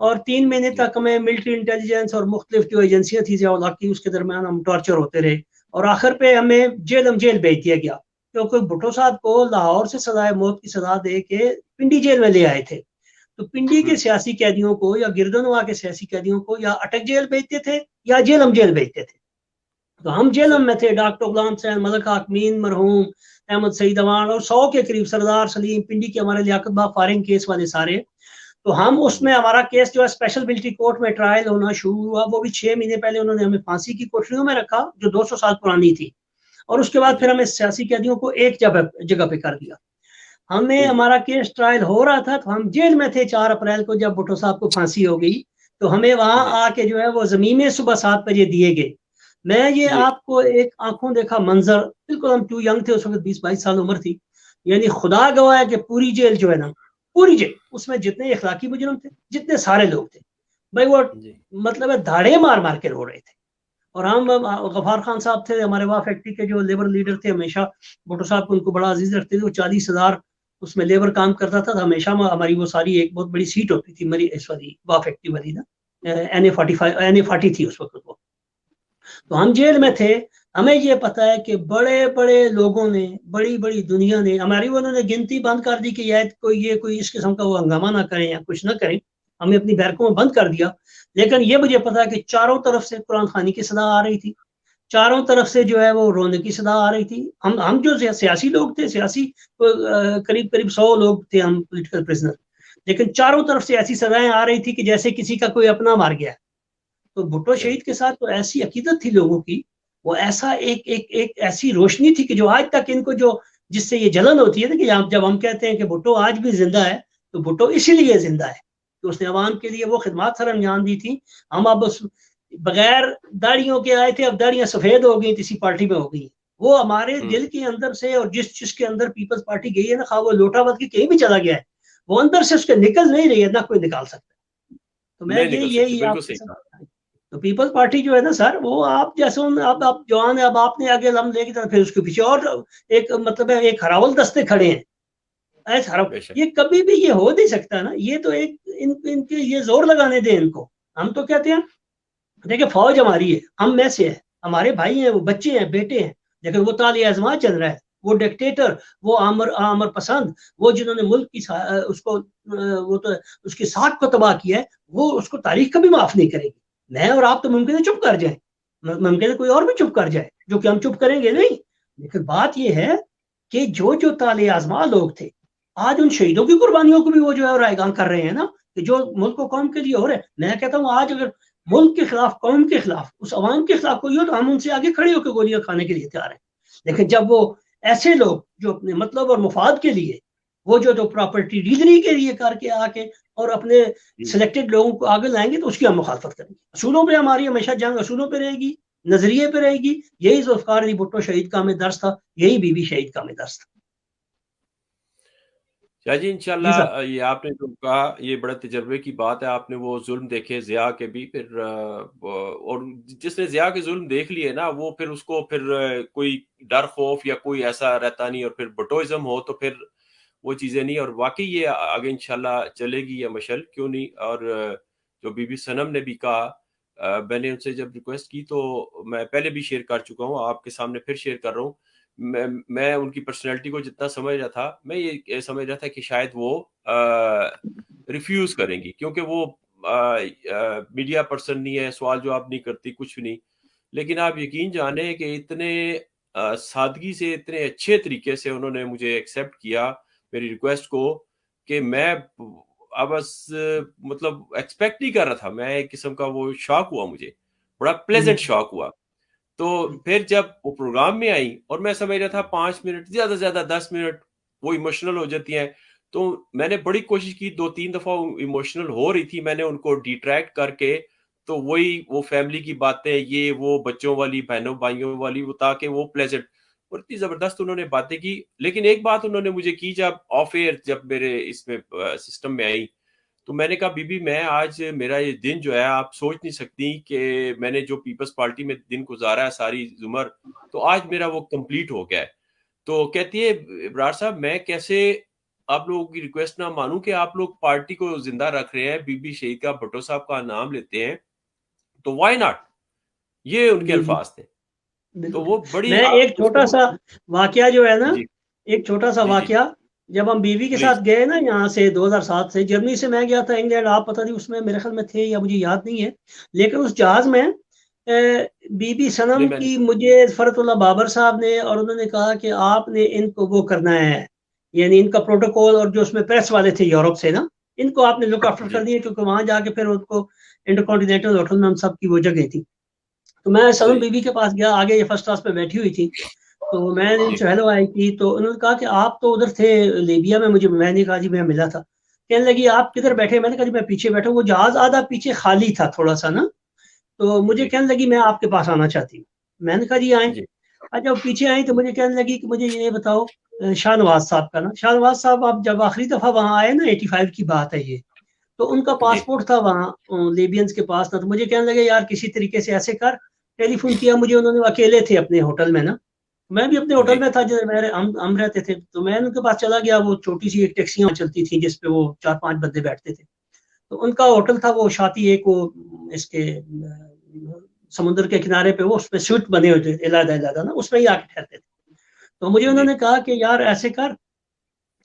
اور 3 مہینے تک ہمیں ملٹری انٹیلیجنس اور مختلف جو ایجنسیاں تھیں ضیاء الحق کی، اس کے درمیان ہم ٹارچر ہوتے رہے، اور آخر پہ ہمیں جیل بھیج دیا گیا، کیونکہ بھٹو صاحب کو لاہور سے سزائے موت کی سزا دے کے پنڈی جیل میں لے آئے تھے، تو پنڈی کے سیاسی قیدیوں کو یا گردنوا کے سیاسی قیدیوں کو یا اٹک جیل بھیجتے تھے یا جیل بھیجتے تھے. تو ہم جیلم میں تھے، ڈاکٹر غلام حسین، ملک حاکمین مرحوم، احمد سعید اوان اور 100 کے قریب، سردار سلیم، پنڈی کے ہمارے لیاقت باغ فائرنگ کیس والے سارے. تو ہم اس میں ہمارا کیس جو ہے اسپیشل ملٹری کورٹ میں ٹرائل ہونا شروع ہوا، وہ بھی 6 مہینے پہلے انہوں نے ہمیں پھانسی کی کوٹریوں میں رکھا جو 200 سال پرانی تھی، اور اس کے بعد پھر ہمیں سیاسی قیدیوں کو ایک جگہ پہ کر دیا. ہمیں ہمارا کیس ٹرائل ہو رہا تھا تو ہم جیل میں تھے 4 اپریل کو، جب بھٹو صاحب کو پھانسی ہو گئی تو ہمیں وہاں آ کے جو ہے وہ زمین صبح 7 بجے دیے گئے. میں یہ آپ کو ایک آنکھوں دیکھا منظر، بالکل ہم ٹو ینگ تھے اس وقت، 20-22 سال عمر تھی، یعنی خدا گواہ ہے کہ پوری جیل جو ہے نا، پوری جیل، اس میں جتنے اخلاقی مجرم تھے، جتنے سارے لوگ تھے بھائی، وہ مطلب ہے دھاڑے مار مار کے رو رہے تھے. اور ہم غفار خان صاحب تھے ہمارے وہاں فیکٹری کے جو لیبر لیڈر تھے، ہمیشہ بھٹو صاحب کو ان کو بڑا عزیز رکھتے تھے، وہ 40,000 اس میں لیبر کام کرتا تھا، ہمیشہ ہماری وہ ساری ایک بہت بڑی سیٹ ہوتی تھی میری اس والی وہاں فیکٹری والی نا، NA40 تھی اس وقت وہ. تو ہم جیل میں تھے، ہمیں یہ پتا ہے کہ بڑے بڑے لوگوں نے، بڑی بڑی دنیا نے ہماری، انہوں نے گنتی بند کر دی کہ یہ کوئی اس قسم کا وہ ہنگامہ نہ کریں یا کچھ نہ کریں، ہمیں اپنی بیرکوں میں بند کر دیا. لیکن یہ مجھے پتا ہے کہ چاروں طرف سے قرآن خوانی کی صدا آ رہی تھی، چاروں طرف سے جو ہے وہ رونے کی صدا آ رہی تھی. ہم جو سیاسی لوگ تھے، سیاسی قریب 100 لوگ تھے ہم پولیٹیکل پرزنر، لیکن چاروں طرف سے ایسی صدایں آ رہی تھی کہ جیسے کسی کا کوئی اپنا مار گیا. تو بھٹو شہید کے ساتھ تو ایسی عقیدت تھی لوگوں کی، وہ ایسا ایک ایسی روشنی تھی کہ جو آج تک ان کو جو جس سے یہ جلن ہوتی ہے نا، کہ جب ہم کہتے ہیں کہ بھٹو آج بھی زندہ ہے، تو بھٹو اسی لیے زندہ ہے کہ اس نے عوام کے لیے وہ خدمات سر انجام دی تھی. ہم اب بغیر داڑیوں کے آئے تھے، اب داڑیاں سفید ہو گئی اسی پارٹی میں ہو گئی. وہ ہمارے دل کے اندر سے، اور جس کے اندر پیپلز پارٹی گئی ہے نا، خواہ وہ لوٹا بد کے کہیں بھی چلا گیا ہے، وہ اندر سے اس کے نکل نہیں رہی ہے، نہ کوئی نکال سکتا. تو میں یہی آپ کے ساتھ، تو پیپلز پارٹی جو ہے نا سر، وہ آپ جیسے اب جوان ہے، اب آپ نے آگے لم لے کے پھر اس کے پیچھے اور ایک مطلب ہے ایک ہراول دستے کھڑے ہیں. یہ کبھی بھی یہ ہو نہیں سکتا نا، یہ تو ایک ان کے یہ زور لگانے دیں ان کو. ہم تو کہتے ہیں دیکھیں فوج ہماری ہے، ہم میں سے ہے، ہمارے بھائی ہیں، وہ بچے ہیں، بیٹے ہیں، لیکن وہ تالی ازما چل رہا ہے، وہ ڈکٹیٹر، وہ آمر پسند، وہ جنہوں نے ملک کی اس کو وہ تو اس کی ساکھ کو تباہ کیا ہے، وہ اس کو تاریخ کبھی معاف نہیں کرے گی. میں اور آپ تو ممکن ہے چپ کر جائیں، ممکن ہے کوئی اور بھی چپ کر جائے، جو کہ ہم چپ کریں گے نہیں. لیکن بات یہ ہے کہ جو تالی آزما لوگ تھے، آج ان شہیدوں کی قربانیوں کو بھی وہ جو ہے رائیگان کر رہے ہیں نا، کہ جو ملک و قوم کے لیے ہو رہے ہیں. میں کہتا ہوں آج اگر ملک کے خلاف، قوم کے خلاف، اس عوام کے خلاف کوئی ہو تو ہم ان سے آگے کھڑے ہو کے گولیاں کھانے کے لیے تیار ہیں. لیکن جب وہ ایسے لوگ جو اپنے مطلب اور مفاد کے لیے، وہ جو پراپرٹی ڈیلری کے لیے کر کے آ کے اور اپنے سلیکٹڈ لوگوں کو آگے لائیں گے، تو اس کی ہم مخالفت کریں گے. اصولوں پہ ہماری ہمیشہ جنگ اصولوں پہ رہے گی، نظریے پہ رہے گی. یہی ذوالفقار علی بھٹو شہید کا ہمیں درس تھا، یہی بی بی شہید کا ہمیں درس تھا. شاہ جی انشاءاللہ یہ آپ نے جو کہا یہ بڑے تجربے کی بات ہے. آپ نے وہ ظلم دیکھے ضیاء کے بھی، پھر اور جس نے ضیاء کے ظلم دیکھ لیے نا، وہ پھر اس کو پھر کوئی ڈر خوف یا کوئی ایسا رہتا نہیں، اور پھر بھٹوازم ہو تو پھر وہ چیزیں نہیں. اور واقعی یہ آگے انشاءاللہ چلے گی یہ مشل، کیوں نہیں. اور جو بی بی صنم نے بھی کہا، میں نے ان سے جب ریکویسٹ کی تو میں پہلے بھی شیئر کر چکا ہوں، آپ کے سامنے پھر شیئر کر رہا ہوں. میں ان کی پرسنالٹی کو جتنا سمجھ رہا تھا، میں یہ سمجھ رہا تھا کہ شاید وہ ریفیوز کریں گی، کیونکہ وہ میڈیا پرسن نہیں ہے، سوال جواب نہیں کرتی، کچھ نہیں. لیکن آپ یقین جانیں کہ اتنے سادگی سے، اتنے اچھے طریقے سے انہوں نے مجھے ایکسیپٹ کیا میری ریکویسٹ کو، کہ میں بس مطلب ایکسپیکٹ نہیں کر رہا تھا. میں ایک قسم کا وہ شاک ہوا، مجھے بڑا پلیزنٹ شاک ہوا. تو پھر جب وہ پروگرام میں آئی اور میں سمجھ رہا تھا 5 منٹ زیادہ سے زیادہ 10 منٹ وہ ایموشنل ہو جاتی ہیں، تو میں نے بڑی کوشش کی، 2-3 دفعہ ایموشنل ہو رہی تھی، میں نے ان کو ڈیٹریکٹ کر کے، تو وہی وہ فیملی کی باتیں، یہ وہ بچوں والی، بہنوں بھائیوں والی، وہ تاکہ وہ پلیزنٹ، اور اتنی زبردست انہوں نے باتیں کی. لیکن ایک بات انہوں نے مجھے کی جب آف ایئر، جب میرے اس میں سسٹم میں آئی، تو میں نے کہا بی بی میں آج میرا یہ دن جو ہے، آپ سوچ نہیں سکتی کہ میں نے جو پیپلز پارٹی میں دن گزارا ہے ساری عمر، تو آج میرا وہ کمپلیٹ ہو گیا ہے. تو کہتی ہے ابرار صاحب میں کیسے آپ لوگوں کی ریکویسٹ نہ مانوں کہ آپ لوگ پارٹی کو زندہ رکھ رہے ہیں, بی بی شہید کا بھٹو صاحب کا نام لیتے ہیں, تو وائی ناٹ, یہ ان کے الفاظ تھے. تو وہ بڑی میں ایک چھوٹا سا واقعہ جو ہے نا, جی ایک چھوٹا سا جی جی واقعہ, جب ہم بیوی کے پلیز. ساتھ گئے نا یہاں سے 2007 سے, جرمنی سے میں گیا تھا انگلینڈ, آپ پتہ نہیں اس میں میرے خیال میں تھے یا مجھے یاد نہیں ہے, لیکن اس جہاز میں بی بی صنم کی مجھے فرت اللہ بابر صاحب نے, اور انہوں نے کہا کہ آپ نے ان کو وہ کرنا ہے, یعنی ان کا پروٹوکول, اور جو اس میں پریس والے تھے یورپ سے نا, ان کو آپ نے لک آفٹر کر دیا, کیونکہ وہاں جا کے پھر ان کو انٹر کانٹیننٹل ہوٹل میں ہم سب کی وہ جگہ تھی. تو میں صنم بی بی کے پاس گیا, آگے یہ فرسٹ کلاس پہ بیٹھی ہوئی تھی, تو میں نے ان سے ہیلو آئی کی, تو انہوں نے کہا کہ آپ تو ادھر تھے لیبیا میں, میں نے کہا جی میں ملا تھا. کہنے لگی آپ کدھر بیٹھے, میں نے کہا جی میں پیچھے بیٹھا ہوں. وہ جہاز آدھا پیچھے خالی تھا تھوڑا سا نا, تو مجھے کہنے لگی میں آپ کے پاس آنا چاہتی ہوں. میں نے کہا جی آئیں. اچھا پیچھے آئیں تو مجھے کہنے لگی کہ مجھے یہ بتاؤ شاہ نواز صاحب کا نا, شاہ نواز صاحب آپ جب آخری دفعہ وہاں آئے نا 85 کی بات ہے یہ, تو ان کا پاسپورٹ تھا وہاں لیبینز کے پاس نا, تو مجھے کہنے لگے یار کسی طریقے سے ایسے کر, ٹیلی فون کیا مجھے, انہوں نے اکیلے تھے اپنے ہوٹل میں نا, میں بھی اپنے ہوٹل میں تھا جب ہم رہتے تھے, تو میں ان کے پاس چلا گیا. وہ چھوٹی سی ایک ٹیکسیاں چلتی تھیں جس پہ وہ 4-5 بندے بیٹھتے تھے, تو ان کا ہوٹل تھا وہ شاتی ایک, وہ اس کے سمندر کے کنارے پہ, وہ اس پہ سوٹ بنے ہوئے تھے علیحدہ علیحدہ نا, اس میں ہی آ کے ٹھہرتے تھے. تو مجھے انہوں نے کہا کہ یار ایسے کر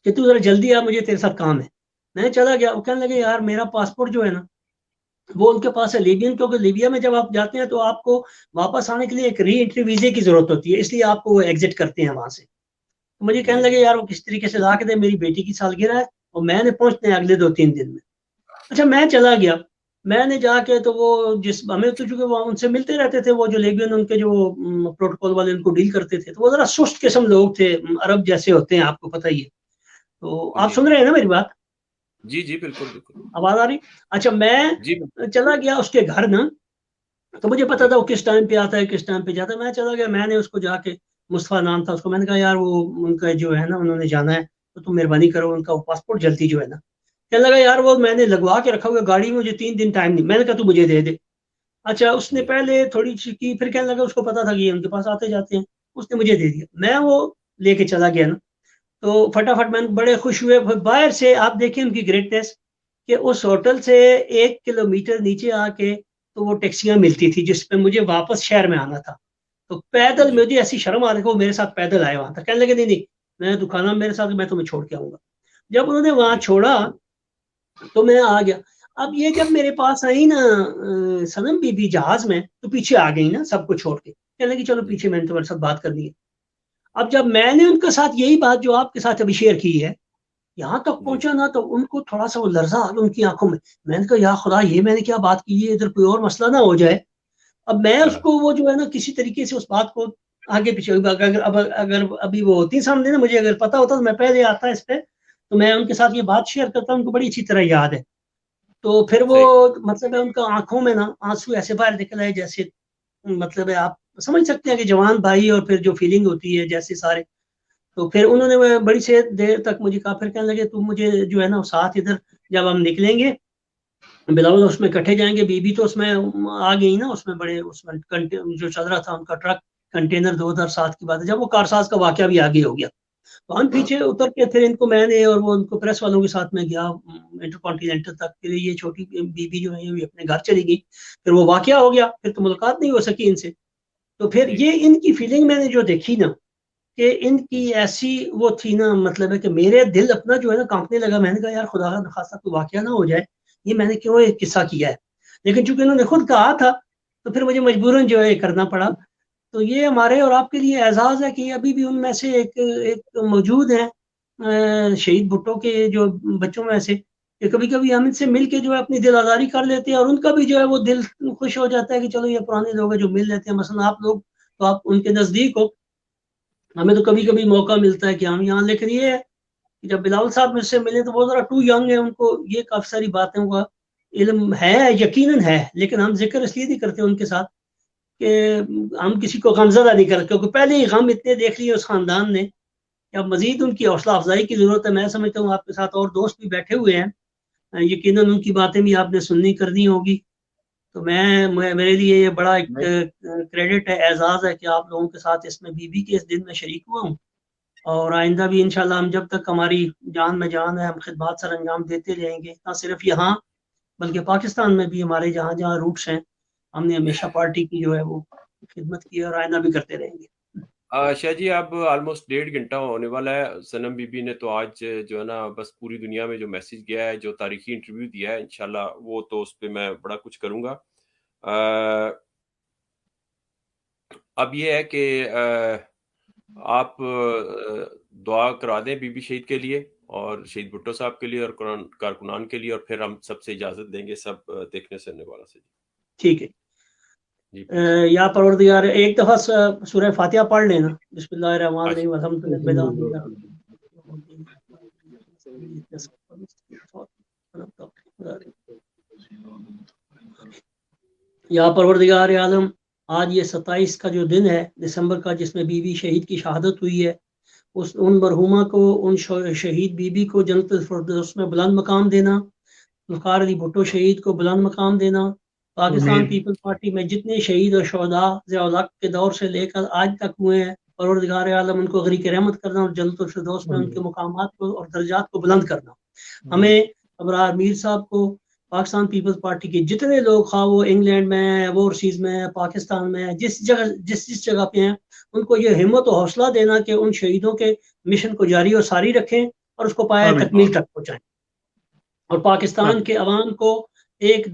کہ تو ذرا جلدی آ, مجھے تیرے ساتھ کام ہے. میں چلا گیا. وہ کہنے لگے یار میرا پاسپورٹ جو ہے نا وہ ان کے پاس ہے لیبین, کیونکہ لیبیا میں جب آپ جاتے ہیں تو آپ کو واپس آنے کے لیے ایک ری انٹری ویزے کی ضرورت ہوتی ہے, اس لیے آپ کو وہ ایگزٹ کرتے ہیں وہاں سے. تو مجھے کہنے لگے یار وہ کس طریقے سے لا کے دے, میری بیٹی کی سالگرہ ہے اور میں نے پہنچتے ہیں اگلے 2-3 دن میں. اچھا میں چلا گیا. میں نے جا کے تو وہ جس ہمیں تو چونکہ وہ ان سے ملتے رہتے تھے, وہ جو لیبین ان کے جو پروٹوکول والے ان کو ڈیل کرتے تھے, تو وہ ذرا سست قسم لوگ تھے, عرب جیسے ہوتے ہیں, آپ کو پتہ ہی ہے. تو آپ سن رہے ہیں نا میری بات؟ جی جی بالکل بالکل, آواز آ رہی؟ اچھا میں چلا گیا اس کے گھر نا, تو مجھے پتا تھا وہ کس ٹائم پہ آتا ہے کس ٹائم پہ جاتا ہے. میں چلا گیا, میں نے اس کو جا کے, مصطفیٰ نام تھا اس کو, میں نے کہا یار وہ ان کا جو ہے نا انہوں نے جانا ہے, تو تم مہربانی کرو ان کا پاسپورٹ جلدی جو ہے نا. کہنے لگا یار وہ میں نے لگوا کے رکھا ہوا گاڑی میں, مجھے 3 دن ٹائم نہیں. میں نے کہا تو مجھے دے دے. اچھا اس نے پہلے تھوڑی سی کی, پھر کہنے لگا اس کو پتا تھا کہ یہ ان کے پاس آتے جاتے ہیں, اس نے مجھے دے دیا. میں وہ لے کے چلا گیا نا, تو فٹافٹ میں بڑے خوش ہوئے. باہر سے آپ دیکھیں ان کی گریٹنیس, کہ اس ہوٹل سے 1 کلومیٹر نیچے آ کے تو وہ ٹیکسیاں ملتی تھی جس پہ مجھے واپس شہر میں آنا تھا. تو پیدل مجھے ایسی شرم آ رہی کہ وہ میرے ساتھ پیدل آئے وہاں تک. کہنے لگے نہیں میں دکھانا میرے ساتھ, میں تمہیں چھوڑ کے آؤں گا. جب انہوں نے وہاں چھوڑا تو میں آ گیا. اب یہ جب میرے پاس آئی نا صنم بی بی جہاز میں, تو پیچھے آ گئی نا سب کو چھوڑ کے. کہنے لگی چلو پیچھے, میں نے تمہارے ساتھ بات کرنی ہے. اب جب میں نے ان کے ساتھ یہی بات جو آپ کے ساتھ ابھی شیئر کی ہے یہاں تک پہنچا نا, تو ان کو تھوڑا سا وہ لرزہ آ گیا ان کی آنکھوں میں. میں نے کہا یا خدا یہ میں نے کیا بات کی ہے, ادھر کوئی اور مسئلہ نہ ہو جائے. اب میں اس کو وہ جو ہے نا کسی طریقے سے اس بات کو آگے پیچھے, اگر ابھی وہ ہوتی سامنے نا, مجھے اگر پتا ہوتا تو میں پہلے آتا اس پہ, تو میں ان کے ساتھ یہ بات شیئر کرتا ہوں, ان کو بڑی اچھی طرح یاد ہے. تو پھر وہ مطلب ہے ان کا آنکھوں میں نا آنسو ایسے باہر نکل آئے جیسے, مطلب ہے آپ سمجھ سکتے ہیں کہ جوان بھائی اور پھر جو فیلنگ ہوتی ہے جیسے سارے. تو پھر انہوں نے بڑی سے دیر تک مجھے کہا, پھر کہنے لگے تم مجھے جو ہے نا ساتھ ادھر جب ہم نکلیں گے بلاول اس میں کٹھے جائیں گے. بی بی تو اس میں آ گئی نا, اس میں بڑے اس میں جو چل رہا تھا ان کا ٹرک کنٹینر 2007 کی بات ہے, جب وہ کارساز کا واقعہ بھی آگے ہو گیا. تو ہم پیچھے اتر کے پھر ان کو میں نے اور وہ ان کو پریس والوں کے ساتھ میں گیا انٹر کانٹیننٹل تک. پھر یہ چھوٹی بی بی جو ہے یہ اپنے گھر چلی گئی. پھر وہ واقعہ ہو گیا, پھر تو ملاقات نہیں ہو سکی ان سے. تو پھر یہ ان کی فیلنگ میں نے جو دیکھی نا, کہ ان کی ایسی وہ تھی نا, مطلب ہے کہ میرے دل اپنا جو ہے نا کانپنے لگا. میں نے کہا یار خدا نہ خواستہ کوئی واقعہ نہ ہو جائے, یہ میں نے کیوں ایک قصہ کیا ہے. لیکن چونکہ انہوں نے خود کہا تھا تو پھر مجھے مجبوراً جو ہے کرنا پڑا. تو یہ ہمارے اور آپ کے لیے اعزاز ہے کہ ابھی بھی ان میں سے ایک موجود ہیں شہید بھٹو کے جو بچوں میں سے, کہ کبھی کبھی ہم ان سے مل کے جو ہے اپنی دل آزاری کر لیتے ہیں, اور ان کا بھی جو ہے وہ دل خوش ہو جاتا ہے کہ چلو یہ پرانے لوگ ہیں جو مل لیتے ہیں. مثلا آپ لوگ تو آپ ان کے نزدیک ہو, ہمیں تو کبھی کبھی موقع ملتا ہے کہ ہم یہاں. لیکن یہ ہے کہ جب بلاول صاحب مجھ سے ملے تو وہ ذرا ٹو ینگ ہے, ان کو یہ کافی ساری باتوں کا علم ہے, یقیناً ہے, لیکن ہم ذکر اس لیے نہیں کرتے ان کے ساتھ کہ ہم کسی کو غمزدہ نہیں کرتے, کیونکہ پہلے ہی غم اتنے دیکھ لیے اس خاندان نے کہ اب مزید ان کی حوصلہ افزائی کی ضرورت ہے. میں سمجھتا ہوں آپ کے ساتھ اور دوست بھی بیٹھے ہوئے ہیں, یقیناً ان کی باتیں بھی آپ نے سننی کرنی ہوگی. تو میرے لیے یہ بڑا ایک کریڈٹ ہے, اعزاز ہے کہ آپ لوگوں کے ساتھ اس میں بی بی کے اس دن میں شریک ہوا ہوں. اور آئندہ بھی انشاءاللہ ہم جب تک ہماری جان میں جان ہے ہم خدمات سر انجام دیتے رہیں گے، نہ صرف یہاں بلکہ پاکستان میں بھی ہمارے جہاں جہاں روٹس ہیں ہم نے ہمیشہ پارٹی کی جو ہے وہ خدمت کی اور آئندہ بھی کرتے رہیں گے۔ شاہ جی اب آلموسٹ 1.5 گھنٹہ ہونے والا ہے۔ صنم بی بی نے تو آج جو ہے نا بس پوری دنیا میں جو میسج گیا ہے، جو تاریخی انٹرویو دیا ہے، انشاءاللہ وہ تو اس پہ میں بڑا کچھ کروں گا۔ اب یہ ہے کہ آپ دعا کرا دیں بی بی شہید کے لیے اور شہید بھٹو صاحب کے لیے اور کارکنان کے لیے، اور پھر ہم سب سے اجازت دیں گے، سب دیکھنے سننے والا سے۔ ٹھیک ہے جی یا پروردگار ایک دفعہ سورہ فاتحہ پڑھ لینا۔ بسم اللہ الرحمن الرحیم الحمدللہ۔ یا پروردگار عالم، آج یہ 27 کا جو دن ہے دسمبر کا، جس میں بی بی شہید کی شہادت ہوئی ہے، ان مرحومہ کو، ان شہید بی بی کو جنت الفردوس میں بلند مقام دینا، ذوالفقار علی بھٹو شہید کو بلند مقام دینا، پاکستان پیپل پارٹی میں جتنے شہید اور شہداء ضیاء الحق کے دور سے لے کر آج تک ہوئے ہیں، پروردگار عالم ان کو غریق رحمت کرنا اور جنت الفردوس میں ان کے مقامات کو اور درجات کو بلند کرنا۔ ہمیں ابرار میر صاحب کو، پاکستان پیپلز پارٹی کے جتنے لوگ، خواہ وہ انگلینڈ میں ہیں، اوورسیز میں ہیں، پاکستان میں ہیں، جس جگہ پہ ہیں، ان کو یہ ہمت و حوصلہ دینا کہ ان شہیدوں کے مشن کو جاری و ساری رکھیں اور اس کو پائے تکمیل تک پہنچائیں، اور پاکستان کے عوام کو ایک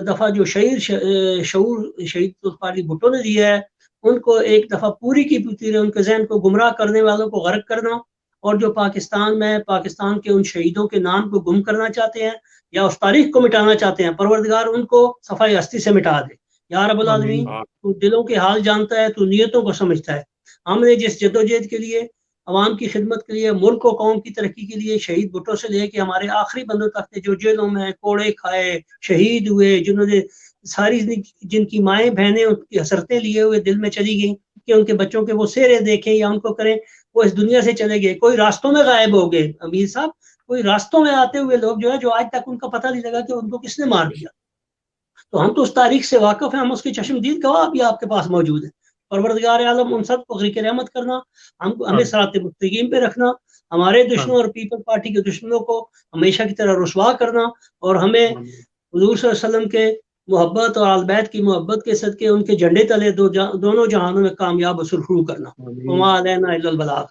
دفعہ جو شعور شہید ذوالفقار علی بھٹو نے دیا ہے، ان کو ایک دفعہ پوری کی پوری ان کے ذہن کو گمراہ کرنے والوں کو غرق کرنا، اور جو پاکستان میں پاکستان کے ان شہیدوں کے نام کو گم کرنا چاہتے ہیں یا اس تاریخ کو مٹانا چاہتے ہیں، پروردگار ان کو صفحہ ہستی سے مٹا دے۔ یا رب العالمین، تو دلوں کے حال جانتا ہے، تو نیتوں کو سمجھتا ہے۔ ہم نے جس جدوجہد کے لیے، عوام کی خدمت کے لیے، ملک و قوم کی ترقی کے لیے، شہید بھٹو سے لے کے ہمارے آخری بندوں تک جو جیلوں میں کوڑے کھائے، شہید ہوئے، جنہوں نے ساری جن کی مائیں بہنیں ان کی حسرتیں لیے ہوئے دل میں چلی گئیں کہ ان کے بچوں کے وہ سیرے دیکھیں یا ان کو کریں، وہ اس دنیا سے چلے گئے، کوئی راستوں میں غائب ہو گئے۔ امیر صاحب، کوئی راستوں میں آتے ہوئے لوگ جو ہے، جو آج تک ان کا پتہ نہیں لگا کہ ان کو کس نے مار دیا۔ تو ہم تو اس تاریخ سے واقف ہیں، ہم اس کی چشمدید گواہ بھی آپ کے پاس موجود ہیں۔ پروردگار عالم ان سب کو غریق رحمت کرنا، ہمیں صراط مستقیم پہ رکھنا، ہمارے دشمنوں اور پیپل پارٹی کے دشمنوں کو ہمیشہ کی طرح رسوا کرنا، اور ہمیں حضور صلی اللہ علیہ وسلم کے محبت اور آل بیت کی محبت کے صدقے ان کے جھنڈے تلے دونوں جہانوں میں کامیاب و سرخرو کرنا۔ وما علینا الا البلاغ۔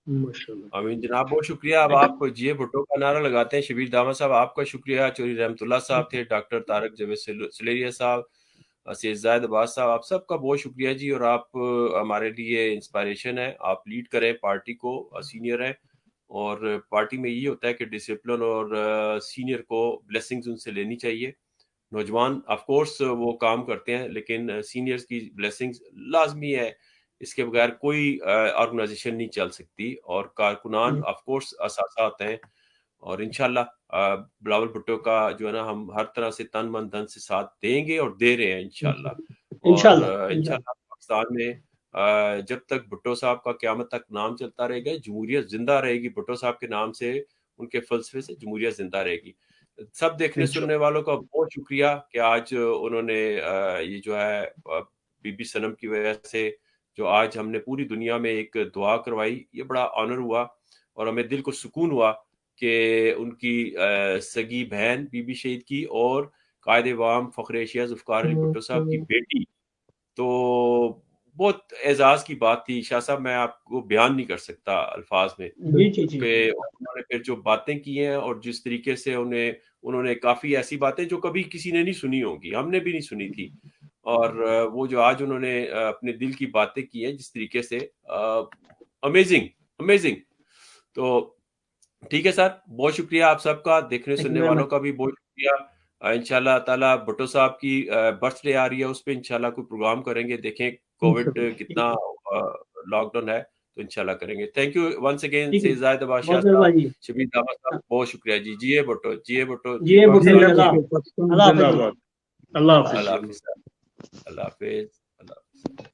آمین جناب، بہت شکریہ۔ اب آپ جی بھٹو کا نعرہ لگاتے ہیں۔ شبیر داماد صاحب آپ کا شکریہ، چوری رحمت اللہ صاحب تھے، ڈاکٹر طارق جاوید سلیریہ صاحب، سید زاہد عباس صاحب، آپ سب کا بہت شکریہ جی۔ اور آپ ہمارے لیے انسپائریشن ہے، آپ لیڈ کریں پارٹی کو، سینئر ہیں، اور پارٹی میں یہ ہوتا ہے کہ ڈسپلن اور سینئر کو بلیسنگز ان سے لینی چاہیے۔ نوجوان آف کورس وہ کام کرتے ہیں، لیکن سینئرز کی بلیسنگز لازمی ہے، اس کے بغیر کوئی آرگنائزیشن نہیں چل سکتی، اور کارکنان آف کورس اساتذہ ہیں، اور انشاءاللہ بلاول بھٹو کا جو ہے نا ہم ہر طرح سے تن من دھن سے ساتھ دیں گے اور دے رہے ہیں انشاءاللہ۔ اور انشاءاللہ پاکستان میں جب تک بھٹو صاحب کا قیامت تک نام چلتا رہے گا، جمہوریت زندہ رہے گی، بھٹو صاحب کے نام سے، ان کے فلسفے سے جمہوریت زندہ رہے گی۔ سب دیکھنے سننے والوں کا بہت شکریہ کہ آج انہوں نے یہ جو ہے بی بی صنم کی وجہ سے جو آج ہم نے پوری دنیا میں ایک دعا کروائی، یہ بڑا آنر ہوا، اور ہمیں دل کو سکون ہوا کہ ان کی سگی بہن بی بی شہید کی اور قائد عوام فخر ایشیا ذوالفقار علی بھٹو صاحب کی بیٹی، تو بہت اعزاز کی بات تھی شاہ صاحب، میں آپ کو بیان نہیں کر سکتا الفاظ میں، کہ انہوں نے پھر جو باتیں کی ہیں اور جس طریقے سے انہوں نے کافی ایسی باتیں جو کبھی کسی نے نہیں سنی ہوں گی، ہم نے بھی نہیں سنی تھی، اور وہ جو آج انہوں نے اپنے دل کی باتیں کی ہیں جس طریقے سے، امیزنگ۔ تو ٹھیک ہے سر، بہت شکریہ آپ سب کا، دیکھنے سننے والوں کا بھی بہت شکریہ۔ انشاءاللہ تعالیٰ بھٹو صاحب کی برتھ ڈے آ رہی ہے، اس پہ انشاءاللہ کوئی پروگرام کریں گے، دیکھیں کووڈ کتنا لاک ڈاؤن ہے تو انشاءاللہ کریں گے۔ تھینک یو ونس اگین سید زاہد عباس شاہ صاحب، شبیر داماد صاحب، بہت شکریہ جی۔ جی بھٹو، جی بھٹو، جی اللہ حافظ۔ اللہ حافظ، اللہ حافظ۔